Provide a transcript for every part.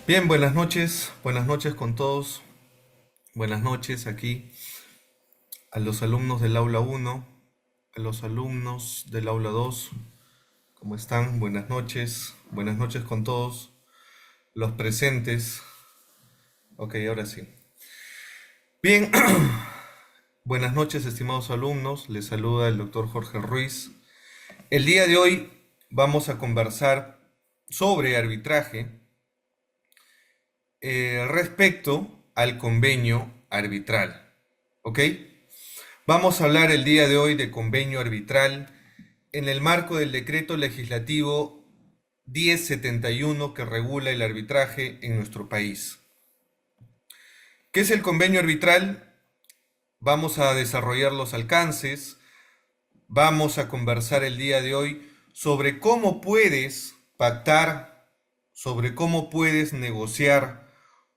Bien, buenas noches con todos, buenas noches aquí a los alumnos del aula uno, a los alumnos del aula 2. ¿Cómo están? Buenas noches con todos los presentes. Ok, ahora sí. Bien, buenas noches estimados alumnos, les saluda el doctor Jorge Ruiz. El día de hoy vamos a conversar sobre arbitraje respecto al convenio arbitral. ¿Ok? Vamos a hablar el día de hoy de convenio arbitral en el marco del decreto legislativo 1071 que regula el arbitraje en nuestro país. ¿Qué es el convenio arbitral? Vamos a desarrollar los alcances, vamos a conversar el día de hoy sobre cómo puedes pactar, sobre cómo puedes negociar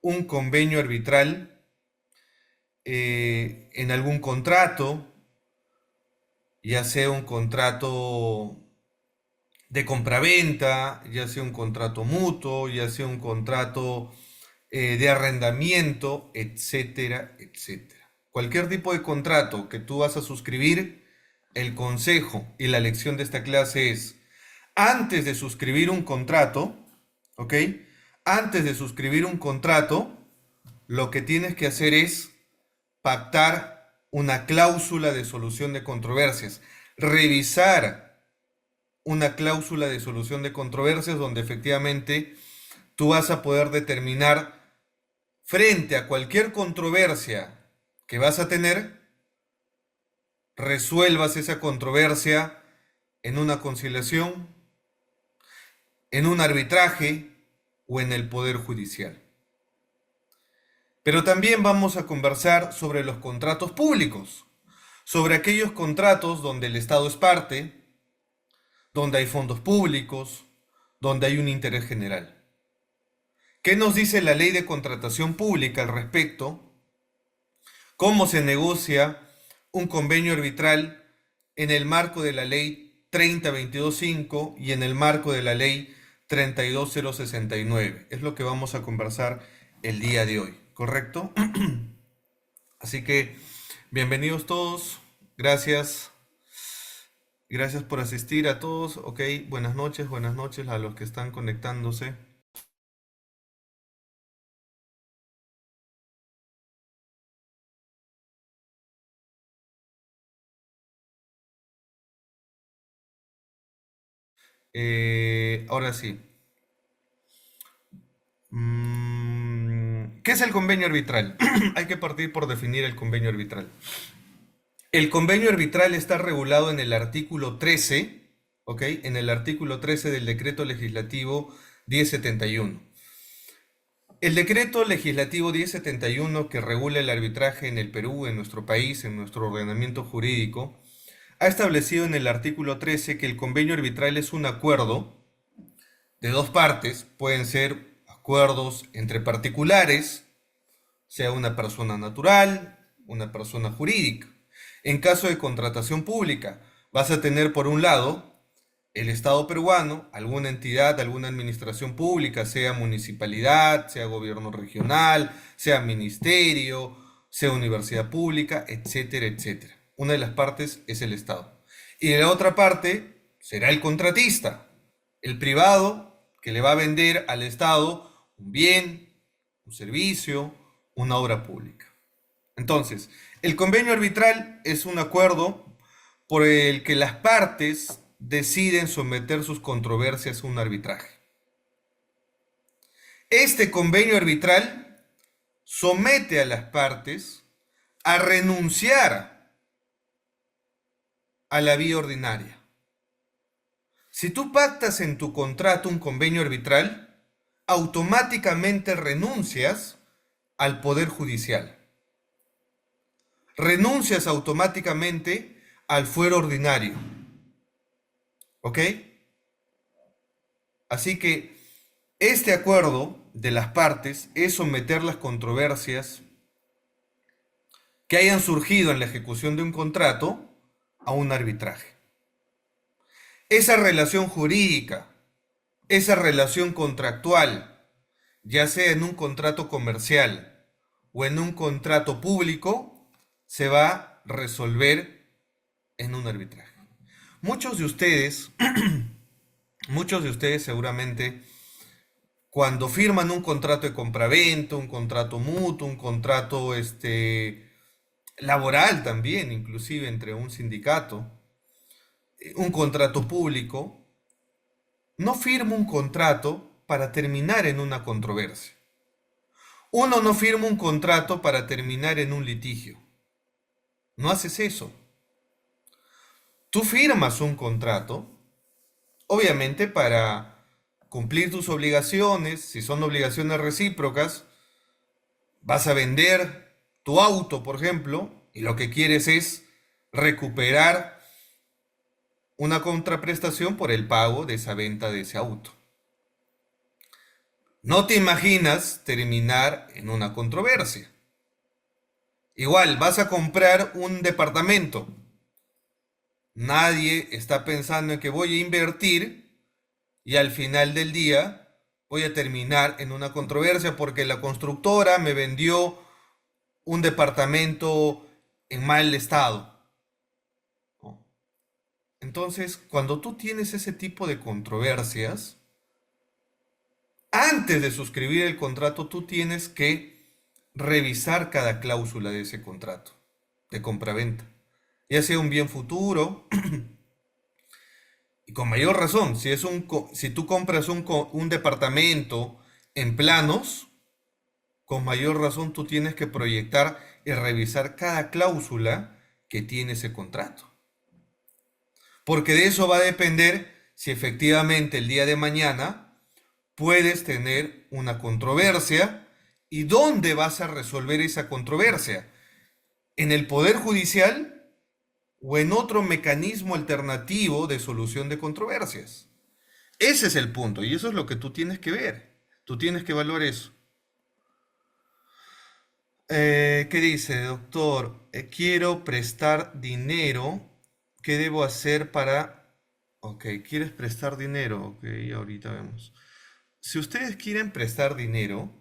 un convenio arbitral en algún contrato, ya sea un contrato de compraventa, ya sea un contrato mutuo, ya sea un contrato de arrendamiento, etcétera, etcétera. Cualquier tipo de contrato que tú vas a suscribir, el consejo y la lección de esta clase es, antes de suscribir un contrato, ¿ok? Antes de suscribir un contrato, lo que tienes que hacer es pactar una cláusula de solución de controversias, revisar una cláusula de solución de controversias donde efectivamente tú vas a poder determinar frente a cualquier controversia que vas a tener, resuelvas esa controversia en una conciliación, en un arbitraje o en el Poder Judicial. Pero también vamos a conversar sobre los contratos públicos, sobre aquellos contratos donde el Estado es parte, donde hay fondos públicos, donde hay un interés general. ¿Qué nos dice la ley de contratación pública al respecto? ¿Cómo se negocia un convenio arbitral en el marco de la ley 30225 y en el marco de la ley 32069? Es lo que vamos a conversar el día de hoy, ¿correcto? Así que bienvenidos todos, gracias, gracias por asistir a todos, ok, buenas noches a los que están conectándose. Ahora sí. ¿Qué es el convenio arbitral? Hay que partir por definir el convenio arbitral. El convenio arbitral está regulado en el artículo 13, ¿ok? En el artículo 13 del decreto legislativo 1071. El decreto legislativo 1071 que regula el arbitraje en el Perú, en nuestro país, en nuestro ordenamiento jurídico, ha establecido en el artículo 13 que el convenio arbitral es un acuerdo de dos partes, pueden ser acuerdos entre particulares, sea una persona natural, una persona jurídica. En caso de contratación pública, vas a tener por un lado el Estado peruano, alguna entidad, alguna administración pública, sea municipalidad, sea gobierno regional, sea ministerio, sea universidad pública, etcétera, etcétera. Una de las partes es el Estado. Y de la otra parte será el contratista, el privado que le va a vender al Estado un bien, un servicio, una obra pública. Entonces, el convenio arbitral es un acuerdo por el que las partes deciden someter sus controversias a un arbitraje. Este convenio arbitral somete a las partes a renunciar a la vía ordinaria. Si tú pactas en tu contrato un convenio arbitral, automáticamente renuncias al Poder Judicial. Renuncias automáticamente al fuero ordinario. ¿Ok? Así que este acuerdo de las partes es someter las controversias que hayan surgido en la ejecución de un contrato a un arbitraje. Esa relación jurídica, esa relación contractual, ya sea en un contrato comercial o en un contrato público, se va a resolver en un arbitraje. Muchos de ustedes, muchos de ustedes seguramente, cuando firman un contrato de compraventa, un contrato mutuo, un contrato laboral también, inclusive entre un sindicato, un contrato público, no firma un contrato para terminar en una controversia. Uno no firma un contrato para terminar en un litigio. No haces eso. Tú firmas un contrato, obviamente para cumplir tus obligaciones, si son obligaciones recíprocas, vas a vender tu auto, por ejemplo, y lo que quieres es recuperar una contraprestación por el pago de esa venta de ese auto. No te imaginas terminar en una controversia. Igual, vas a comprar un departamento. Nadie está pensando en que voy a invertir y al final del día voy a terminar en una controversia porque la constructora me vendió un departamento en mal estado, ¿no? Entonces, cuando tú tienes ese tipo de controversias, antes de suscribir el contrato, tú tienes que revisar cada cláusula de ese contrato de compraventa, ya sea un bien futuro, y con mayor razón, si tú compras un departamento en planos, con mayor razón tú tienes que proyectar y revisar cada cláusula que tiene ese contrato. Porque de eso va a depender si efectivamente el día de mañana puedes tener una controversia y dónde vas a resolver esa controversia. ¿En el Poder Judicial o en otro mecanismo alternativo de solución de controversias? Ese es el punto y eso es lo que tú tienes que ver. Tú tienes que evaluar eso. ¿Qué dice, doctor? Quiero prestar dinero. ¿Qué debo hacer para... Ok, ¿quieres prestar dinero? Ok, ahorita vemos. Si ustedes quieren prestar dinero,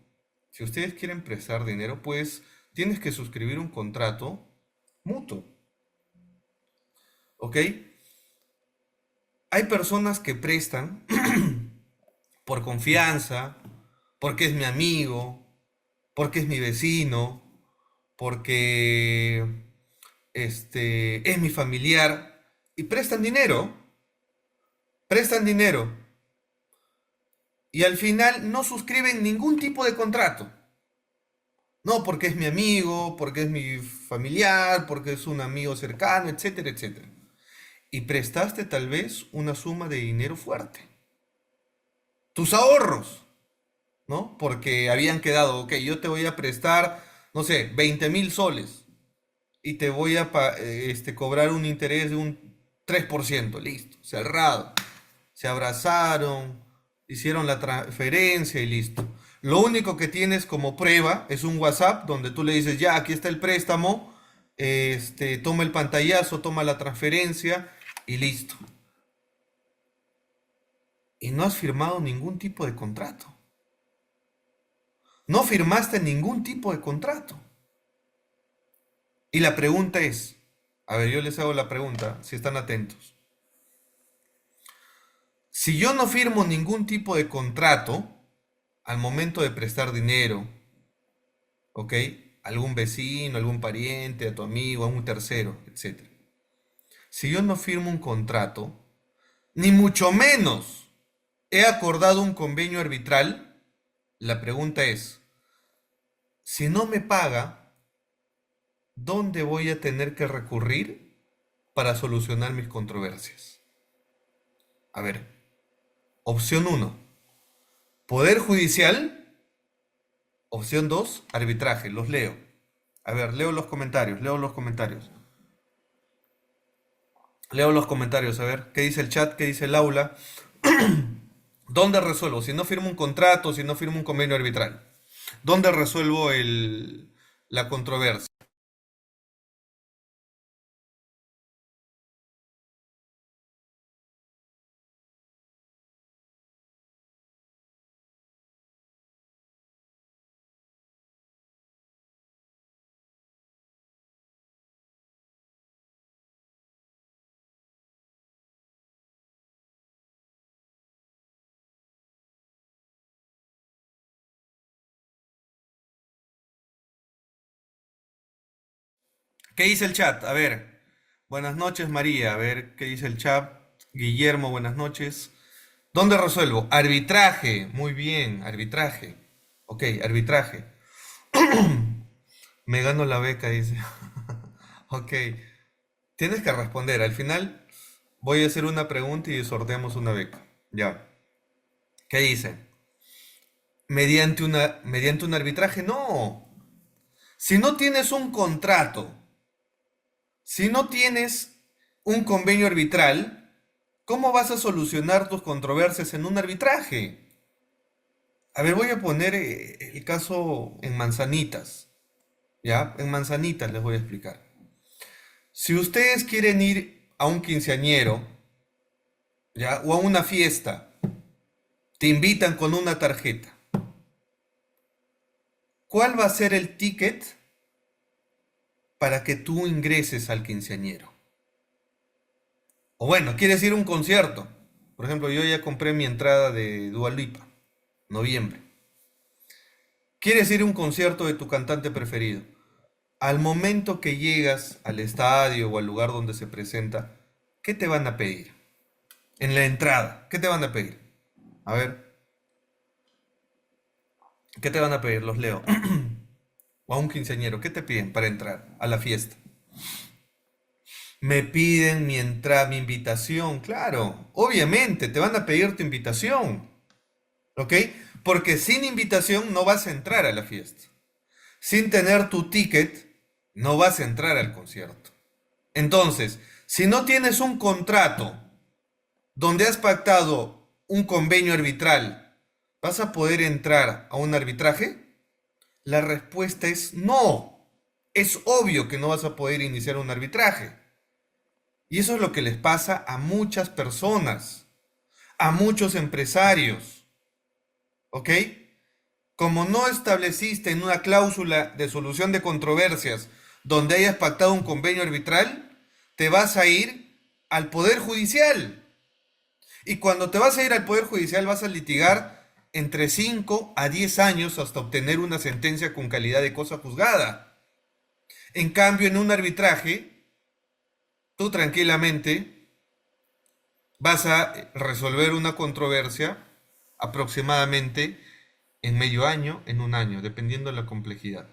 si ustedes quieren prestar dinero, pues tienes que suscribir un contrato mutuo. ¿Ok? Hay personas que prestan por confianza, porque es mi amigo, porque es mi vecino, porque es mi familiar y prestan dinero y al final no suscriben ningún tipo de contrato. No, porque es mi amigo, porque es mi familiar, porque es un amigo cercano, etcétera, etcétera. Y prestaste tal vez una suma de dinero fuerte. Tus ahorros, ¿no? Porque habían quedado, ok, yo te voy a prestar, no sé, 20.000 soles y te voy a cobrar un interés de un 3%, listo, cerrado. Se abrazaron, hicieron la transferencia y listo. Lo único que tienes como prueba es un WhatsApp donde tú le dices, ya, aquí está el préstamo, toma el pantallazo, toma la transferencia y listo. Y no has firmado ningún tipo de contrato. No firmaste ningún tipo de contrato. Y la pregunta es, a ver, yo les hago la pregunta, si están atentos. Si yo no firmo ningún tipo de contrato al momento de prestar dinero, ¿ok? Algún vecino, algún pariente, a tu amigo, a un tercero, etcétera. Si yo no firmo un contrato, ni mucho menos he acordado un convenio arbitral, la pregunta es, si no me paga, ¿dónde voy a tener que recurrir para solucionar mis controversias? A ver, opción uno, Poder Judicial. Opción 2, arbitraje. Los leo. A ver, leo los comentarios, leo los comentarios. Leo los comentarios, a ver, ¿qué dice el chat? ¿Qué dice el aula? ¿Dónde resuelvo? Si no firmo un contrato, si no firmo un convenio arbitral. ¿Dónde resuelvo la controversia? ¿Qué dice el chat? A ver. Buenas noches, María. A ver, ¿qué dice el chat? Guillermo, buenas noches. ¿Dónde resuelvo? Arbitraje. Muy bien, arbitraje. Ok, arbitraje. Me gano la beca, dice. Ok. Tienes que responder. Al final voy a hacer una pregunta y sorteamos una beca. Ya. ¿Qué dice? Mediante un arbitraje. No. Si no tienes un contrato, si no tienes un convenio arbitral, ¿cómo vas a solucionar tus controversias en un arbitraje? A ver, voy a poner el caso en manzanitas. ¿Ya? En manzanitas les voy a explicar. Si ustedes quieren ir a un quinceañero, ¿ya? O a una fiesta, te invitan con una tarjeta. ¿Cuál va a ser el ticket para que tú ingreses al quinceañero? O bueno, quieres ir a un concierto. Por ejemplo, yo ya compré mi entrada de Dua Lipa, noviembre. ¿Quieres ir a un concierto de tu cantante preferido? Al momento que llegas al estadio o al lugar donde se presenta, ¿qué te van a pedir? En la entrada, ¿qué te van a pedir? A ver, ¿qué te van a pedir? Los leo. O a un quinceañero, ¿qué te piden para entrar a la fiesta? Me piden mi entrada, mi invitación, claro. Obviamente, te van a pedir tu invitación, ¿ok? Porque sin invitación no vas a entrar a la fiesta. Sin tener tu ticket, no vas a entrar al concierto. Entonces, si no tienes un contrato donde has pactado un convenio arbitral, ¿vas a poder entrar a un arbitraje? La respuesta es no. Es obvio que no vas a poder iniciar un arbitraje. Y eso es lo que les pasa a muchas personas, a muchos empresarios. ¿Ok? Como no estableciste en una cláusula de solución de controversias donde hayas pactado un convenio arbitral, te vas a ir al Poder Judicial. Y cuando te vas a ir al Poder Judicial vas a litigar entre 5 a 10 años hasta obtener una sentencia con calidad de cosa juzgada. En cambio, en un arbitraje, tú tranquilamente vas a resolver una controversia aproximadamente en medio año, en un año, dependiendo de la complejidad.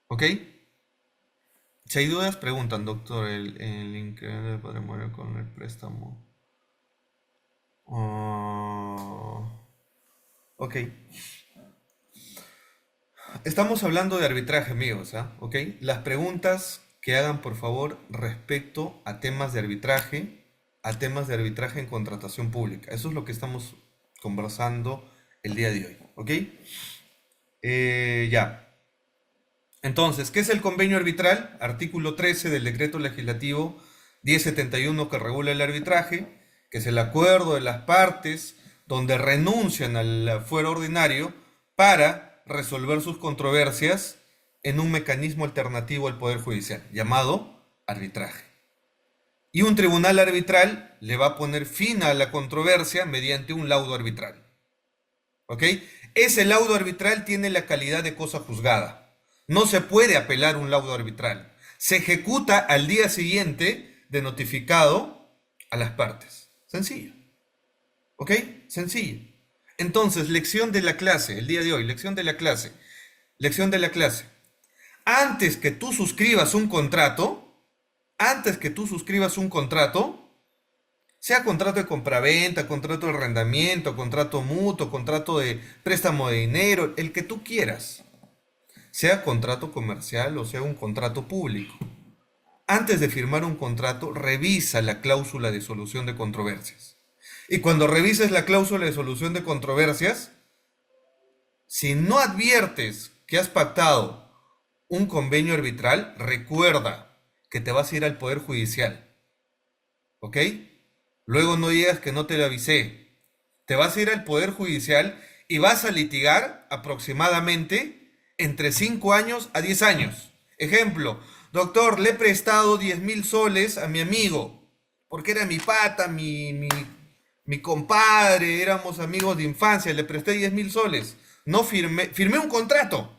¿Ok? Si hay dudas, preguntan, doctor, el increíble patrimonio con el préstamo. Oh, ok. Estamos hablando de arbitraje, amigos, ¿ah? ¿Ok? Las preguntas que hagan, por favor, respecto a temas de arbitraje en contratación pública. Eso es lo que estamos conversando el día de hoy, ¿ok? Ya. Entonces, ¿qué es el convenio arbitral? Artículo 13 del Decreto Legislativo 1071 que regula el arbitraje, que es el acuerdo de las partes donde renuncian al fuero ordinario para resolver sus controversias en un mecanismo alternativo al Poder Judicial, llamado arbitraje. Y un tribunal arbitral le va a poner fin a la controversia mediante un laudo arbitral. ¿Ok? Ese laudo arbitral tiene la calidad de cosa juzgada. No se puede apelar un laudo arbitral. Se ejecuta al día siguiente de notificado a las partes. Sencillo. ¿Ok? Sencillo. Entonces, lección de la clase, el día de hoy, lección de la clase. Lección de la clase. Antes que tú suscribas un contrato, antes que tú suscribas un contrato, sea contrato de compraventa, contrato de arrendamiento, contrato mutuo, contrato de préstamo de dinero, el que tú quieras, sea contrato comercial o sea un contrato público. Antes de firmar un contrato, revisa la cláusula de solución de controversias. Y cuando revises la cláusula de solución de controversias, si no adviertes que has pactado un convenio arbitral, recuerda que te vas a ir al Poder Judicial. ¿Ok? Luego no digas que no te lo avisé. Te vas a ir al Poder Judicial y vas a litigar aproximadamente entre 5 años a 10 años. Ejemplo, doctor, le he prestado 10.000 soles a mi amigo, porque era mi pata, mi compadre, éramos amigos de infancia, le presté 10.000 soles. No firmé un contrato,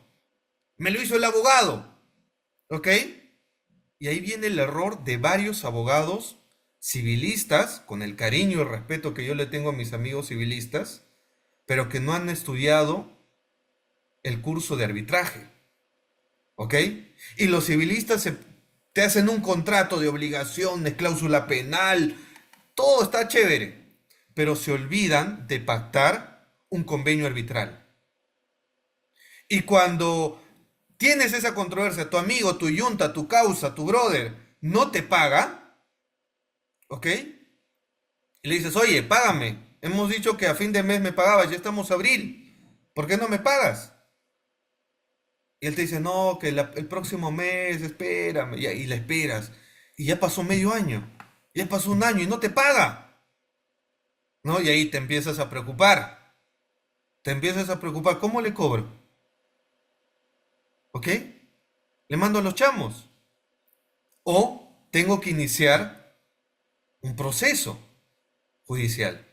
me lo hizo el abogado. ¿Ok? Y ahí viene el error de varios abogados civilistas, con el cariño y respeto que yo le tengo a mis amigos civilistas, pero que no han estudiado el curso de arbitraje. ¿Ok? Y los civilistas te hacen un contrato de obligaciones, cláusula penal, todo está chévere, pero se olvidan de pactar un convenio arbitral. Y cuando tienes esa controversia, tu amigo, tu yunta, tu causa, tu brother, no te paga, ¿ok? Y le dices, oye, págame. Hemos dicho que a fin de mes me pagabas, ya estamos abril. ¿Por qué no me pagas? Y él te dice, no, que el próximo mes, espérame. Y le esperas. Y ya pasó medio año. Ya pasó un año y no te paga. ¿No? Y ahí te empiezas a preocupar. Te empiezas a preocupar. ¿Cómo le cobro? ¿Ok? Le mando a los chamos. O tengo que iniciar un proceso judicial.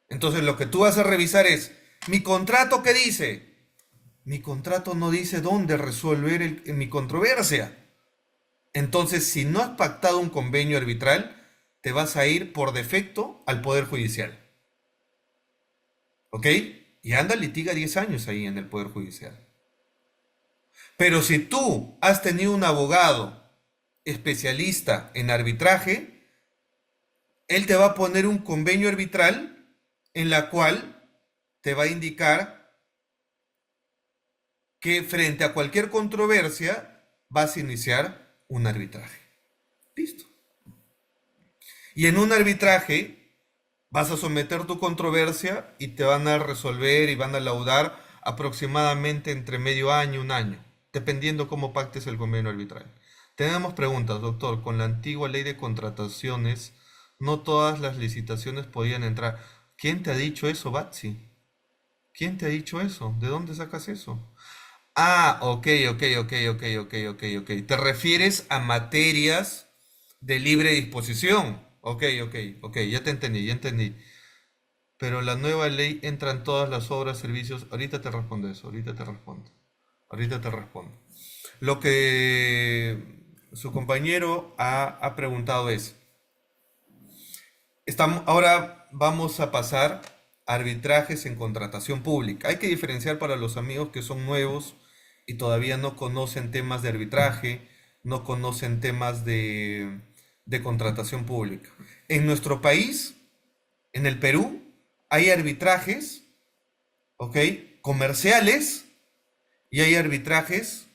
Entonces lo que tú vas a revisar es, ¿mi contrato qué dice? Mi contrato no dice dónde resolver mi controversia. Entonces, si no has pactado un convenio arbitral, te vas a ir por defecto al Poder Judicial. ¿Ok? Y anda, litiga 10 años ahí en el Poder Judicial. Pero si tú has tenido un abogado especialista en arbitraje, él te va a poner un convenio arbitral en la cual te va a indicar que frente a cualquier controversia vas a iniciar un arbitraje. Listo. Y en un arbitraje vas a someter tu controversia y te van a resolver y van a laudar aproximadamente entre medio año y un año, dependiendo cómo pactes el convenio arbitral. Tenemos preguntas, doctor. Con la antigua ley de contrataciones, no todas las licitaciones podían entrar. ¿Quién te ha dicho eso, Batsi? ¿Quién te ha dicho eso? ¿De dónde sacas eso? Ah, ok. Te refieres a materias de libre disposición. Ok, ya te entendí, ya entendí. Pero la nueva ley entra en todas las obras, servicios. Ahorita te respondo eso, ahorita te respondo. Ahorita te respondo. Lo que su compañero ha preguntado es, ahora vamos a pasar a arbitrajes en contratación pública. Hay que diferenciar para los amigos que son nuevos y todavía no conocen temas de arbitraje, no conocen temas de contratación pública. En nuestro país, en el Perú, hay arbitrajes, ¿ok? Comerciales y hay arbitrajes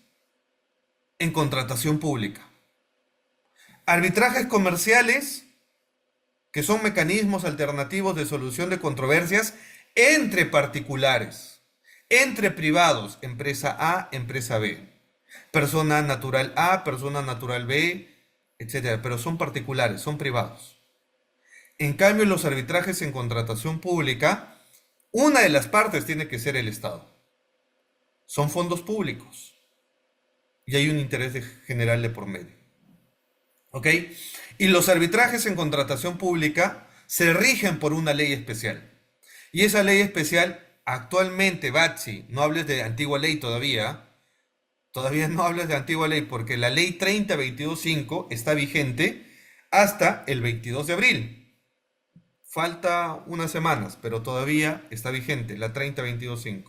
en contratación pública. Arbitrajes comerciales, que son mecanismos alternativos de solución de controversias entre particulares, entre privados, empresa A, empresa B, persona natural A, persona natural B, etcétera, pero son particulares, son privados. En cambio, los arbitrajes en contratación pública, una de las partes tiene que ser el Estado. Son fondos públicos y hay un interés general de por medio. ¿Ok? Y los arbitrajes en contratación pública se rigen por una ley especial. Y esa ley especial, actualmente, Batsi, no hables de antigua ley todavía no hables de antigua ley, porque la ley 30-22-5 está vigente hasta el 22 de abril. Falta unas semanas, pero todavía está vigente la 30-22-5.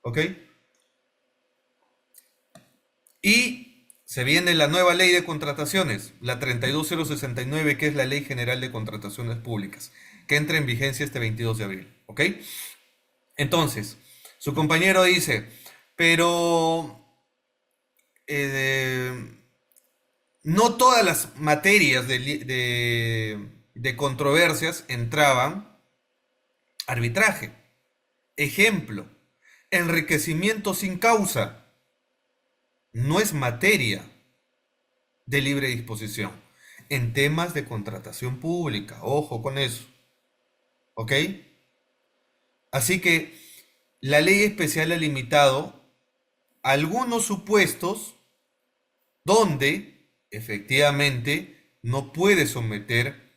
¿Ok? Y se viene la nueva ley de contrataciones, la 32069, que es la Ley General de Contrataciones Públicas, que entra en vigencia este 22 de abril. ¿Ok? Entonces, su compañero dice, pero eh, no todas las materias de controversias entraban arbitraje. Ejemplo, enriquecimiento sin causa no es materia de libre disposición en temas de contratación pública. Ojo con eso. ¿Ok? Así que la ley especial ha limitado algunos supuestos donde efectivamente no puede someter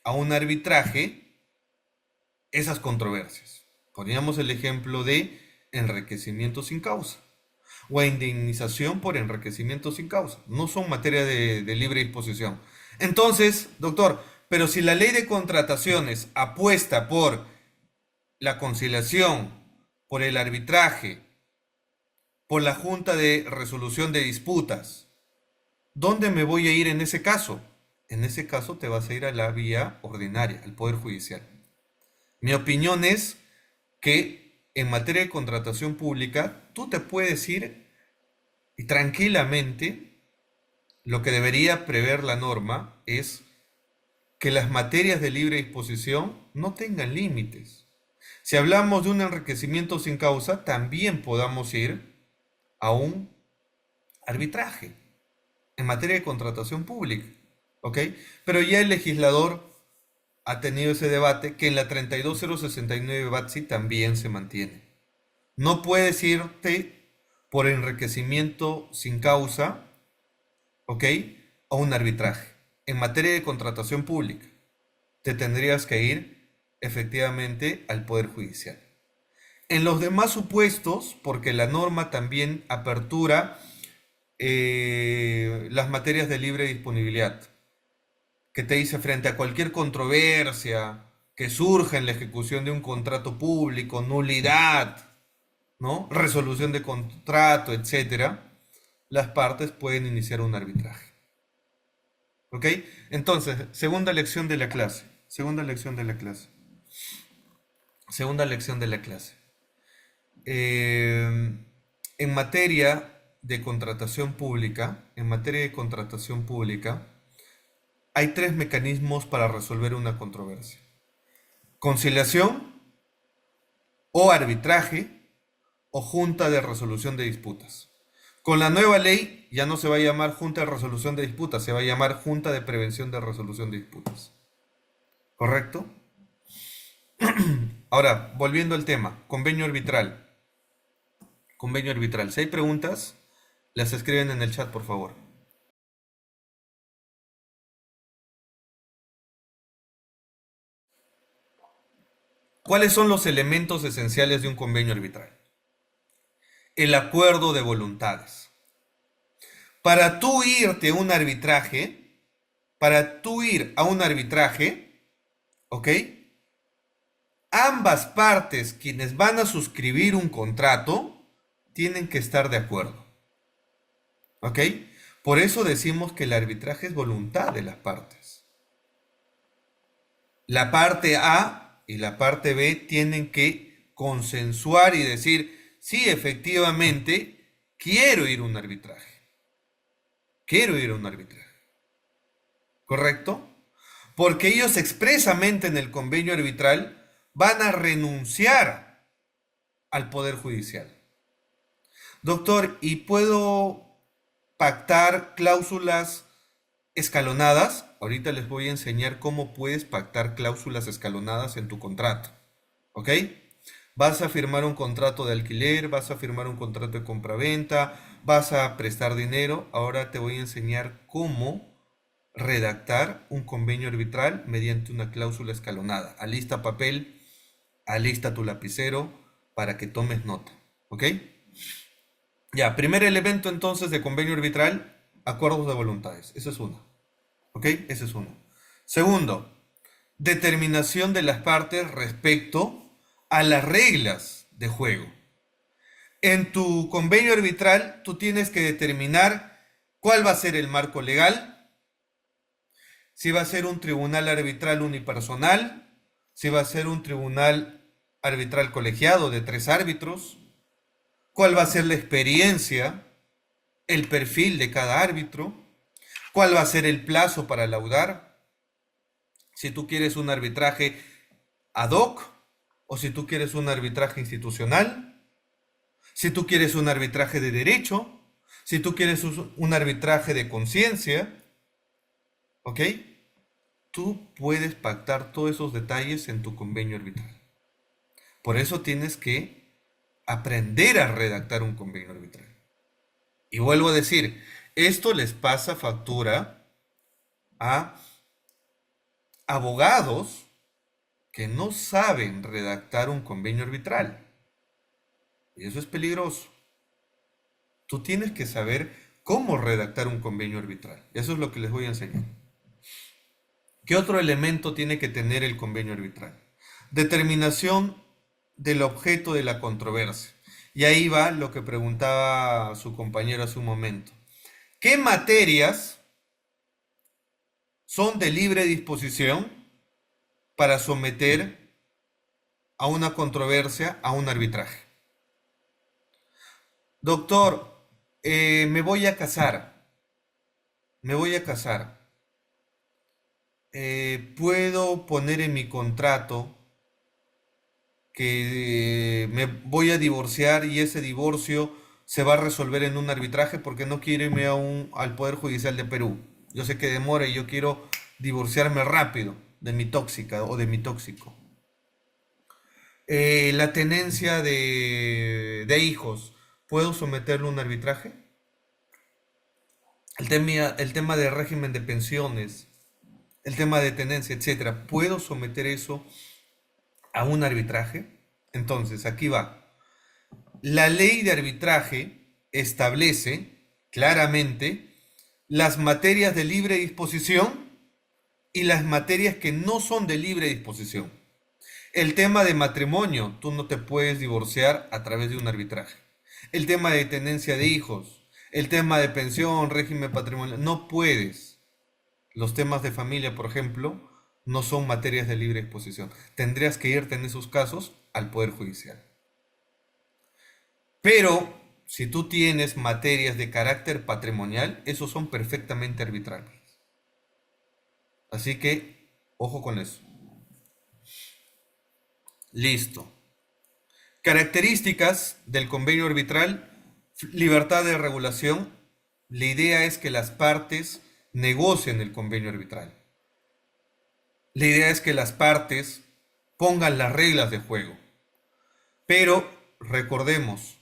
a un arbitraje esas controversias. Poníamos el ejemplo de enriquecimiento sin causa. o a indemnización por enriquecimiento sin causa. No son materia de libre disposición. Entonces, doctor, pero si la ley de contrataciones apuesta por la conciliación, por el arbitraje, por la Junta de Resolución de Disputas, ¿dónde me voy a ir en ese caso? En ese caso te vas a ir a la vía ordinaria, al Poder Judicial. Mi opinión es que en materia de contratación pública, tú te puedes ir y tranquilamente, lo que debería prever la norma es que las materias de libre disposición no tengan límites. Si hablamos de un enriquecimiento sin causa, también podamos ir a un arbitraje en materia de contratación pública, ¿ok? Pero ya el legislador ha tenido ese debate que en la 32069 BATSI también se mantiene. No puedes irte por enriquecimiento sin causa, ¿ok? A un arbitraje. En materia de contratación pública, te tendrías que ir efectivamente al Poder Judicial. En los demás supuestos, porque la norma también apertura las materias de libre disponibilidad, que te dice frente a cualquier controversia que surja en la ejecución de un contrato público, nulidad, ¿no? Resolución de contrato, etcétera, las partes pueden iniciar un arbitraje. ¿Ok? Entonces, segunda lección de la clase. Segunda lección de la clase. Segunda lección de la clase. En materia de contratación pública, hay tres mecanismos para resolver una controversia: conciliación, o arbitraje, o junta de resolución de disputas. Con la nueva ley ya no se va a llamar Junta de Resolución de Disputas, se va a llamar Junta de Prevención de Resolución de Disputas. ¿Correcto? Ahora, volviendo al tema, convenio arbitral. Convenio arbitral. Si hay preguntas, las escriben en el chat, por favor. ¿Cuáles son los elementos esenciales de un convenio arbitral? El acuerdo de voluntades. Para tú irte a un arbitraje, ¿ok? Ambas partes, quienes van a suscribir un contrato, tienen que estar de acuerdo. ¿Ok? Por eso decimos que el arbitraje es voluntad de las partes. La parte A y la parte B tienen que consensuar y decir, sí, efectivamente, quiero ir a un arbitraje. Quiero ir a un arbitraje. ¿Correcto? Porque ellos expresamente en el convenio arbitral van a renunciar al Poder Judicial. Doctor, ¿y puedo pactar cláusulas escalonadas? Ahorita les voy a enseñar cómo puedes pactar cláusulas escalonadas en tu contrato. ¿Ok? Vas a firmar un contrato de alquiler, vas a firmar un contrato de compraventa, vas a prestar dinero. Ahora te voy a enseñar cómo redactar un convenio arbitral mediante una cláusula escalonada. Alista papel, alista tu lapicero para que tomes nota. ¿Ok? Ya, primer elemento entonces de convenio arbitral, acuerdos de voluntades. Esa es una. ¿Ok? Ese es uno. Segundo, determinación de las partes respecto a las reglas de juego. En tu convenio arbitral, tú tienes que determinar cuál va a ser el marco legal, si va a ser un tribunal arbitral unipersonal, si va a ser un tribunal arbitral colegiado de 3 árbitros, cuál va a ser la experiencia, el perfil de cada árbitro, cuál va a ser el plazo para laudar, si tú quieres un arbitraje ad hoc o si tú quieres un arbitraje institucional, si tú quieres un arbitraje de derecho, si tú quieres un arbitraje de conciencia, ¿ok? Tú puedes pactar todos esos detalles en tu convenio arbitral. Por eso tienes que aprender a redactar un convenio arbitral. Y vuelvo a decir, esto les pasa factura a abogados que no saben redactar un convenio arbitral. Y eso es peligroso. Tú tienes que saber cómo redactar un convenio arbitral. Eso es lo que les voy a enseñar. ¿Qué otro elemento tiene que tener el convenio arbitral? Determinación del objeto de la controversia. Y ahí va lo que preguntaba su compañero hace un momento. ¿Qué materias son de libre disposición para someter a una controversia, a un arbitraje? Doctor, me voy a casar, me voy a casar. ¿Puedo poner en mi contrato que me voy a divorciar y ese divorcio se va a resolver en un arbitraje porque no quiero irme al Poder Judicial de Perú? Yo sé que demora y yo quiero divorciarme rápido de mi tóxica o de mi tóxico. La tenencia de hijos, ¿puedo someterlo a un arbitraje? El tema de régimen de pensiones, el tema de tenencia, etcétera, ¿puedo someter eso a un arbitraje? Entonces, aquí va. La ley de arbitraje establece claramente las materias de libre disposición y las materias que no son de libre disposición. El tema de matrimonio, tú no te puedes divorciar a través de un arbitraje. El tema de tenencia de hijos, el tema de pensión, régimen patrimonial, no puedes. Los temas de familia, por ejemplo, no son materias de libre disposición. Tendrías que irte en esos casos al Poder Judicial. Pero si tú tienes materias de carácter patrimonial, esos son perfectamente arbitrables. Así que, ojo con eso. Listo. Características del convenio arbitral: libertad de regulación. La idea es que las partes negocien el convenio arbitral. La idea es que las partes pongan las reglas de juego. Pero recordemos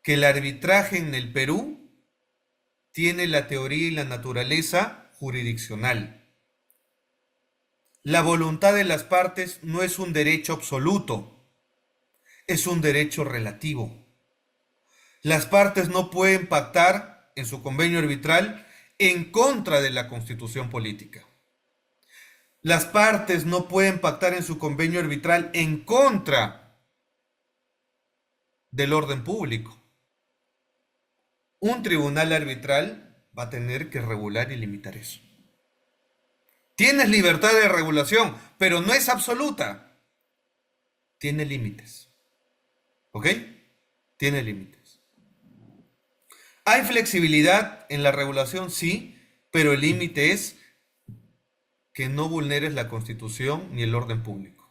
que el arbitraje en el Perú tiene la teoría y la naturaleza jurisdiccional. La voluntad de las partes no es un derecho absoluto, es un derecho relativo. Las partes no pueden pactar en su convenio arbitral en contra de la Constitución política. Las partes no pueden pactar en su convenio arbitral en contra del orden público. Un tribunal arbitral va a tener que regular y limitar eso. Tienes libertad de regulación, pero no es absoluta. Tiene límites. ¿Ok? Tiene límites. ¿Hay flexibilidad en la regulación? Sí, pero el límite es que no vulneres la Constitución ni el orden público.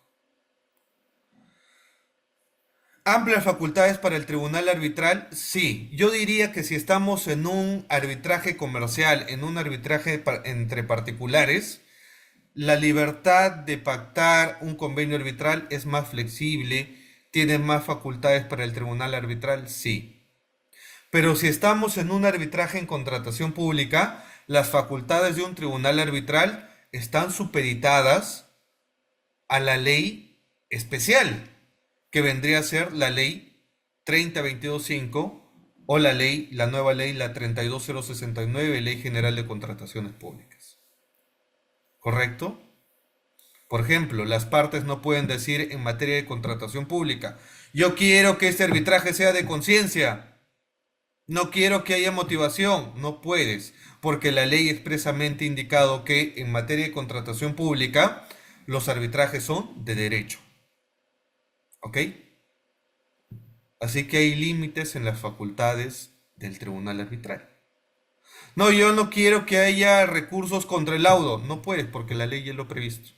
¿Amplias facultades para el tribunal arbitral? Sí. Yo diría que si estamos en un arbitraje comercial, en un arbitraje entre particulares, la libertad de pactar un convenio arbitral es más flexible, tiene más facultades para el tribunal arbitral, sí. Pero si estamos en un arbitraje en contratación pública, las facultades de un tribunal arbitral están supeditadas a la ley especial, que vendría a ser la ley 30225 o la nueva ley, la 32069, Ley General de Contrataciones Públicas. ¿Correcto? Por ejemplo, las partes no pueden decir en materia de contratación pública: yo quiero que este arbitraje sea de conciencia, no quiero que haya motivación. No puedes, porque la ley expresamente ha indicado que en materia de contratación pública los arbitrajes son de derecho. ¿Ok? Así que hay límites en las facultades del tribunal arbitral. No, yo no quiero que haya recursos contra el laudo. No puedes, porque la ley ya lo ha previsto.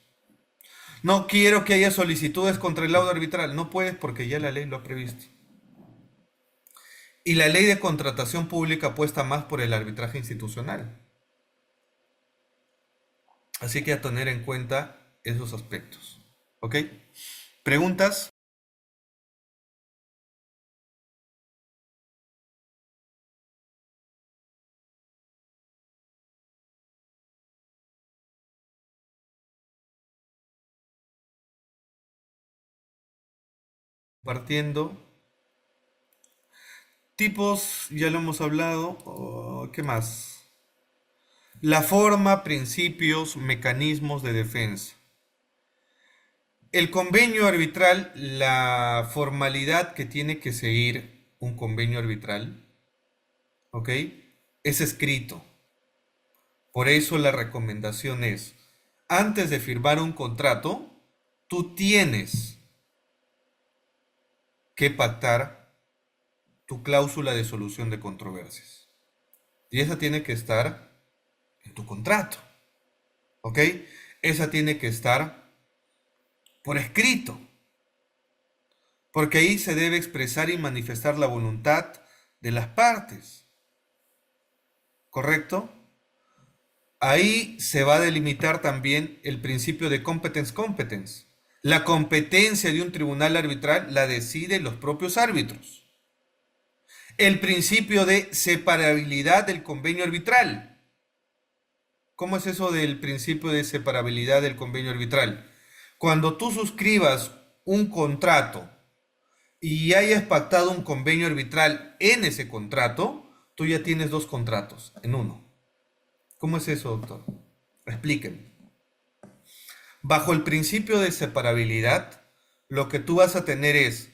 No quiero que haya solicitudes contra el laudo arbitral. No puedes, porque ya la ley lo ha previsto. Y la ley de contratación pública apuesta más por el arbitraje institucional. Así que a tener en cuenta esos aspectos. ¿Ok? ¿Preguntas? Partiendo. Tipos, ya lo hemos hablado. ¿Qué más? La forma, principios, mecanismos de defensa. El convenio arbitral, la formalidad que tiene que seguir un convenio arbitral, ¿ok? Es escrito. Por eso la recomendación es, antes de firmar un contrato, tú tienes que pactar tu cláusula de solución de controversias. Y esa tiene que estar en tu contrato, ¿ok? Esa tiene que estar por escrito, porque ahí se debe expresar y manifestar la voluntad de las partes, ¿correcto? Ahí se va a delimitar también el principio de competence. La competencia de un tribunal arbitral la deciden los propios árbitros. El principio de separabilidad del convenio arbitral. ¿Cómo es eso del principio de separabilidad del convenio arbitral? Cuando tú suscribas un contrato y hayas pactado un convenio arbitral en ese contrato, tú ya tienes dos contratos en uno. ¿Cómo es eso, doctor? Explíqueme. Bajo el principio de separabilidad, lo que tú vas a tener es,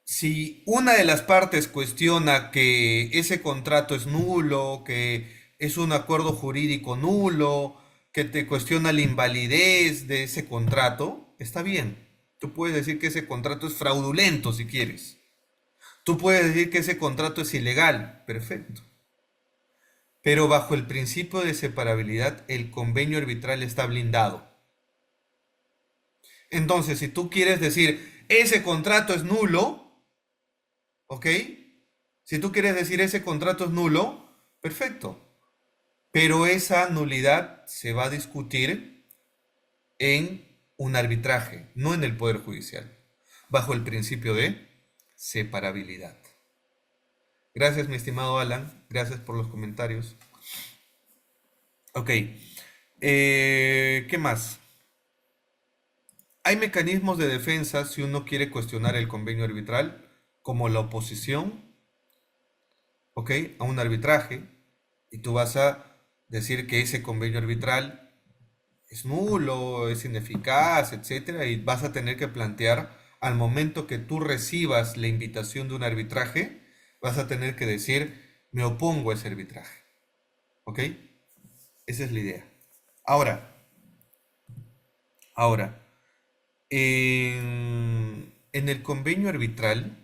si una de las partes cuestiona que ese contrato es nulo, que es un acuerdo jurídico nulo, que te cuestiona la invalidez de ese contrato, está bien. Tú puedes decir que ese contrato es fraudulento si quieres. Tú puedes decir que ese contrato es ilegal, perfecto. Pero bajo el principio de separabilidad, el convenio arbitral está blindado. Entonces, si tú quieres decir, ese contrato es nulo, ¿ok? Si tú quieres decir ese contrato es nulo, perfecto. Pero esa nulidad se va a discutir en un arbitraje, no en el Poder Judicial, bajo el principio de separabilidad. Gracias, mi estimado Alan. Gracias por los comentarios. Ok. ¿Qué más? Hay mecanismos de defensa si uno quiere cuestionar el convenio arbitral, como la oposición, ¿ok? A un arbitraje, y tú vas a decir que ese convenio arbitral es nulo, es ineficaz, etcétera, y vas a tener que plantear al momento que tú recibas la invitación de un arbitraje, vas a tener que decir, me opongo a ese arbitraje, ¿ok? Esa es la idea. Ahora, ahora, en el convenio arbitral,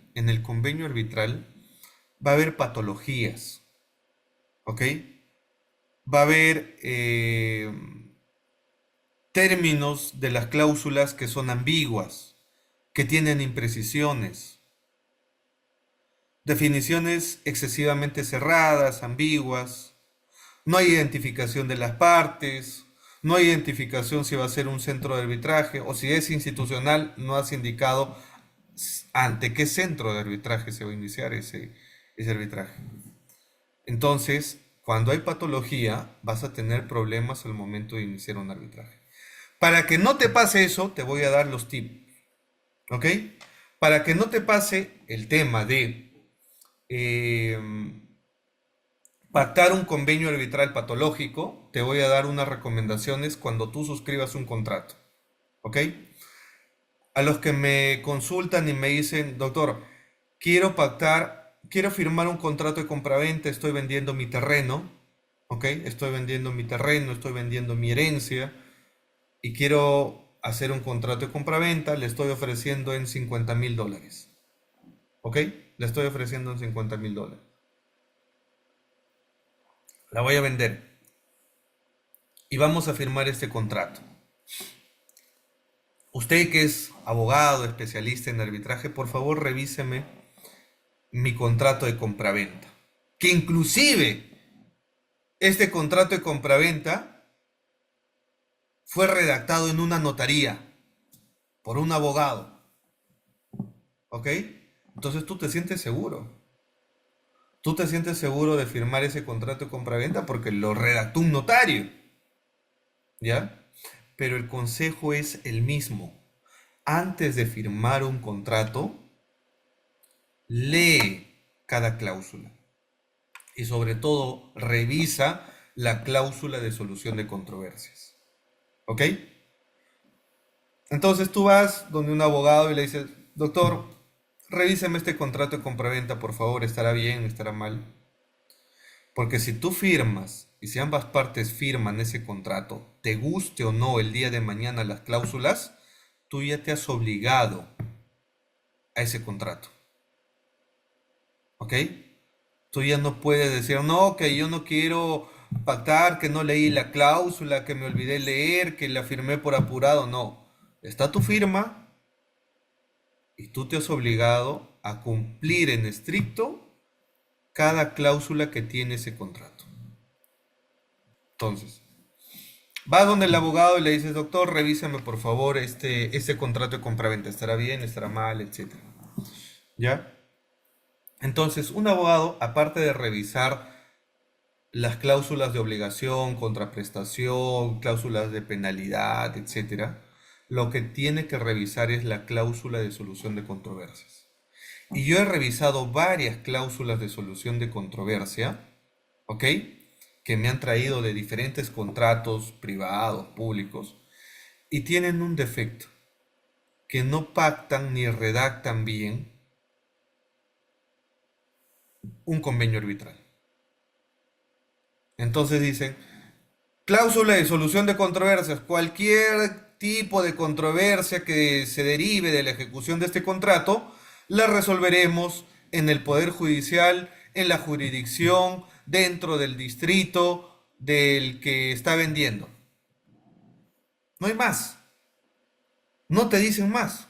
va a haber patologías, ¿ok? Va a haber términos de las cláusulas que son ambiguas, que tienen imprecisiones, definiciones excesivamente cerradas, ambiguas, no hay identificación de las partes, no hay identificación si va a ser un centro de arbitraje o si es institucional, no has indicado ante qué centro de arbitraje se va a iniciar ese arbitraje. Entonces, cuando hay patología, vas a tener problemas al momento de iniciar un arbitraje. Para que no te pase eso, te voy a dar los tips, ¿ok? Para que no te pase el tema de eh, pactar un convenio arbitral patológico, te voy a dar unas recomendaciones cuando tú suscribas un contrato, ¿ok? A los que me consultan y me dicen, doctor, quiero firmar un contrato de compraventa, estoy vendiendo mi terreno, ¿ok? Estoy vendiendo mi terreno, estoy vendiendo mi herencia y quiero hacer un contrato de compraventa, le estoy ofreciendo en $50,000, ¿ok? Le estoy ofreciendo en $50,000. La voy a vender y vamos a firmar este contrato. Usted que es abogado, especialista en arbitraje, por favor revíseme mi contrato de compraventa. Que inclusive este contrato de compraventa fue redactado en una notaría por un abogado. ¿Ok? Entonces tú te sientes seguro. Tú te sientes seguro de firmar ese contrato de compraventa porque lo redactó un notario. ¿Ya? Pero el consejo es el mismo. Antes de firmar un contrato, lee cada cláusula. Y sobre todo, revisa la cláusula de solución de controversias. ¿Ok? Entonces tú vas donde un abogado y le dices, doctor, revíseme este contrato de compraventa, por favor, ¿estará bien, estará mal? Porque si tú firmas y si ambas partes firman ese contrato, te guste o no el día de mañana las cláusulas, tú ya te has obligado a ese contrato. ¿Ok? Tú ya no puedes decir, no, que yo no quiero pactar, que no leí la cláusula, que me olvidé leer, que la firmé por apurado. No, está tu firma y tú te has obligado a cumplir en estricto cada cláusula que tiene ese contrato. Entonces, vas donde el abogado y le dices, doctor, revísame por favor este contrato de compraventa, ¿estará bien, estará mal, etcétera? ¿Ya? Entonces, un abogado, aparte de revisar las cláusulas de obligación, contraprestación, cláusulas de penalidad, etcétera, lo que tiene que revisar es la cláusula de solución de controversias. Y yo he revisado varias cláusulas de solución de controversia, ¿ok? Que me han traído de diferentes contratos privados, públicos, y tienen un defecto, que no pactan ni redactan bien un convenio arbitral. Entonces dicen, cláusula de solución de controversias. Cualquier tipo de controversia que se derive de la ejecución de este contrato, la resolveremos en el Poder Judicial, en la jurisdicción, dentro del distrito del que está vendiendo. No hay más. No te dicen más.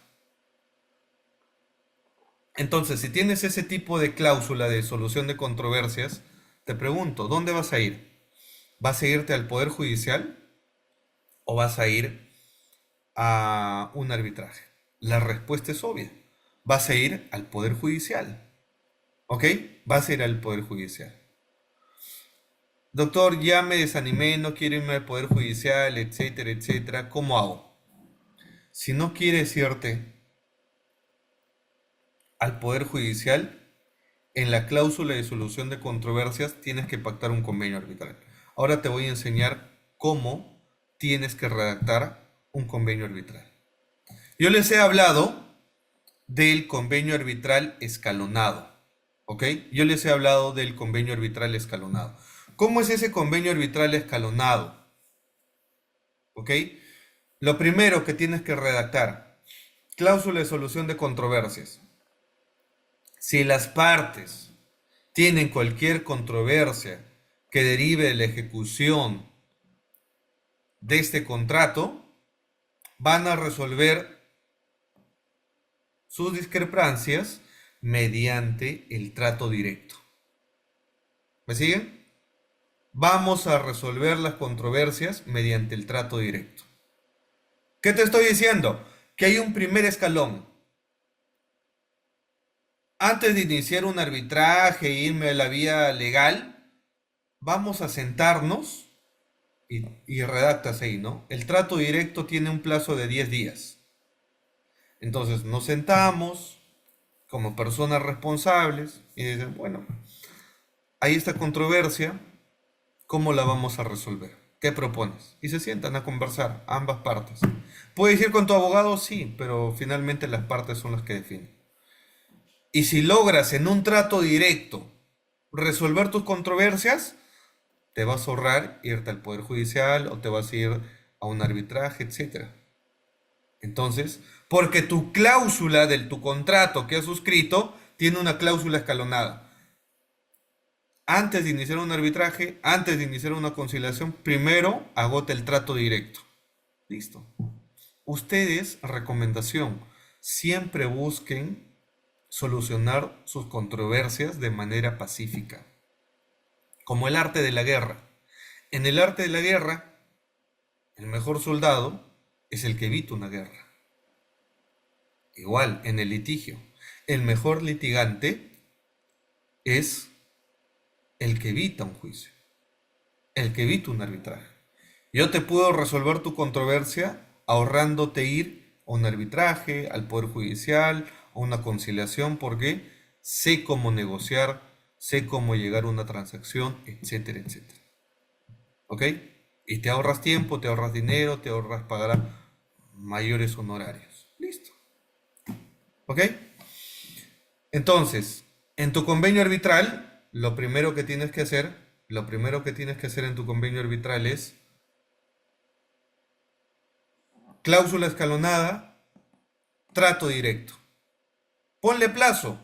Entonces, si tienes ese tipo de cláusula de solución de controversias, te pregunto, ¿dónde vas a ir? ¿Vas a irte al Poder Judicial o vas a ir a un arbitraje? La respuesta es obvia. Vas a ir al Poder Judicial. ¿Ok? Vas a ir al Poder Judicial. Doctor, ya me desanimé, no quiero irme al Poder Judicial, etcétera, etcétera. ¿Cómo hago? Si no quieres irte al Poder Judicial, en la cláusula de solución de controversias tienes que pactar un convenio arbitral. Ahora te voy a enseñar cómo tienes que redactar un convenio arbitral. Yo les he hablado del convenio arbitral escalonado. ¿Ok? Yo les he hablado del convenio arbitral escalonado. ¿Cómo es ese convenio arbitral escalonado? ¿Ok? Lo primero que tienes que redactar, cláusula de solución de controversias. Si las partes tienen cualquier controversia que derive de la ejecución de este contrato, van a resolver sus discrepancias mediante el trato directo. ¿Me siguen? Vamos a resolver las controversias mediante el trato directo. ¿Qué te estoy diciendo? Que hay un primer escalón. Antes de iniciar un arbitraje e irme a la vía legal, vamos a sentarnos y redactas ahí, ¿no? El trato directo tiene un plazo de 10 días. Entonces nos sentamos como personas responsables y dicen, bueno, hay esta controversia, ¿cómo la vamos a resolver? ¿Qué propones? Y se sientan a conversar, ambas partes. ¿Puedes ir con tu abogado? Sí, pero finalmente las partes son las que definen. Y si logras en un trato directo resolver tus controversias, te vas a ahorrar irte al Poder Judicial o te vas a ir a un arbitraje, etcétera. Entonces, porque tu cláusula de tu contrato que has suscrito tiene una cláusula escalonada. Antes de iniciar un arbitraje, antes de iniciar una conciliación, primero agota el trato directo. Listo. Ustedes, recomendación, siempre busquen solucionar sus controversias de manera pacífica, como el arte de la guerra. En el arte de la guerra, el mejor soldado es el que evita una guerra. Igual, en el litigio, el mejor litigante es el que evita un juicio, el que evita un arbitraje. Yo te puedo resolver tu controversia ahorrándote ir a un arbitraje, al Poder Judicial, a una conciliación. ¿Por qué? sé cómo negociar, sé cómo llegar a una transacción, etcétera, etcétera. ¿Ok? Y te ahorras tiempo, te ahorras dinero, te ahorras pagar mayores honorarios. Listo. ¿Ok? Entonces, en tu convenio arbitral, lo primero que tienes que hacer en tu convenio arbitral es cláusula escalonada, trato directo. Ponle plazo.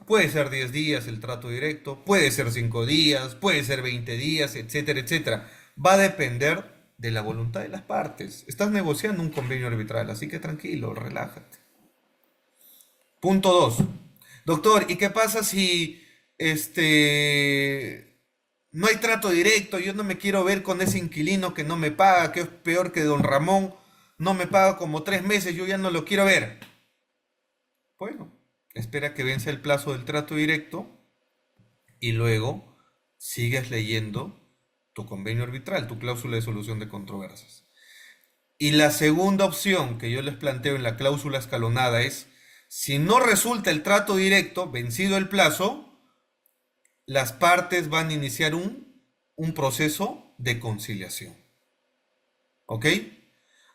Puede ser 10 días el trato directo, puede ser 5 días, puede ser 20 días, etcétera, etcétera. Va a depender de la voluntad de las partes. Estás negociando un convenio arbitral, así que tranquilo, relájate. Punto 2. Doctor, ¿y qué pasa si no hay trato directo? Yo no me quiero ver con ese inquilino que no me paga, que es peor que don Ramón, no me paga como 3 meses, yo ya no lo quiero ver. Bueno, espera que vence el plazo del trato directo y luego sigues leyendo tu convenio arbitral, tu cláusula de solución de controversias. Y la segunda opción que yo les planteo en la cláusula escalonada es, si no resulta el trato directo, vencido el plazo, las partes van a iniciar un proceso de conciliación. ¿Ok?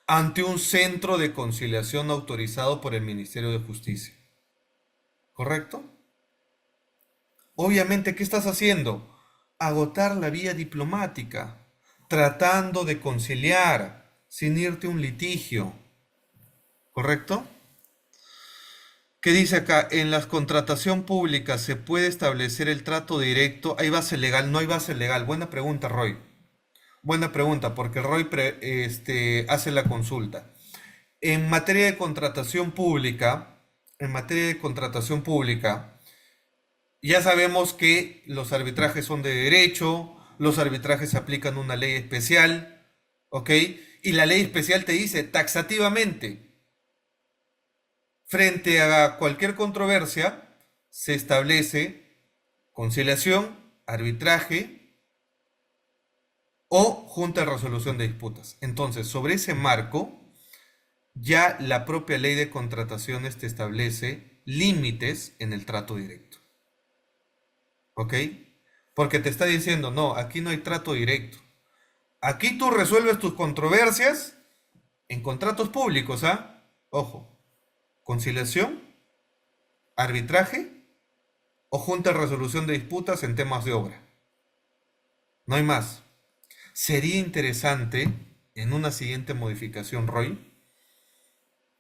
Ante un centro de conciliación autorizado por el Ministerio de Justicia. ¿Correcto? Obviamente, ¿qué estás haciendo? Agotar la vía diplomática, tratando de conciliar, sin irte a un litigio. ¿Correcto? ¿Qué dice acá? En la contratación pública se puede establecer el trato directo. ¿Hay base legal? No hay base legal. Buena pregunta, Roy. Buena pregunta, porque Roy hace la consulta. En materia de contratación pública, en materia de contratación pública, ya sabemos que los arbitrajes son de derecho, los arbitrajes aplican una ley especial, ¿ok? Y la ley especial te dice taxativamente, frente a cualquier controversia, se establece conciliación, arbitraje o junta de resolución de disputas. Entonces, sobre ese marco, ya la propia ley de contrataciones te establece límites en el trato directo. ¿Ok? Porque te está diciendo, no, aquí no hay trato directo. Aquí tú resuelves tus controversias en contratos públicos, ¿ah? Ojo, conciliación, arbitraje o junta de resolución de disputas en temas de obra. No hay más. Sería interesante, en una siguiente modificación, Roy,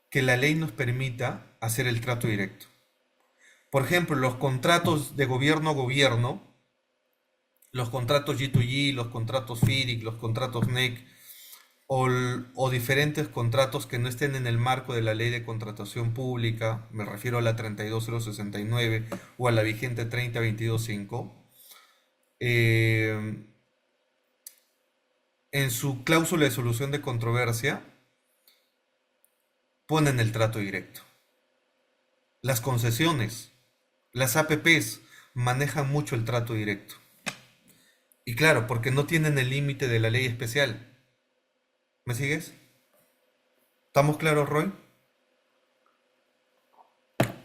que la ley nos permita hacer el trato directo. Por ejemplo, los contratos de gobierno a gobierno, los contratos G2G, los contratos FIDIC, los contratos NEC, o diferentes contratos que no estén en el marco de la ley de contratación pública, me refiero a la 32069 o a la vigente 30225, en su cláusula de solución de controversia ponen el trato directo. Las concesiones, las APPs manejan mucho el trato directo. Y claro, porque no tienen el límite de la ley especial. ¿Me sigues? ¿Estamos claros, Roy?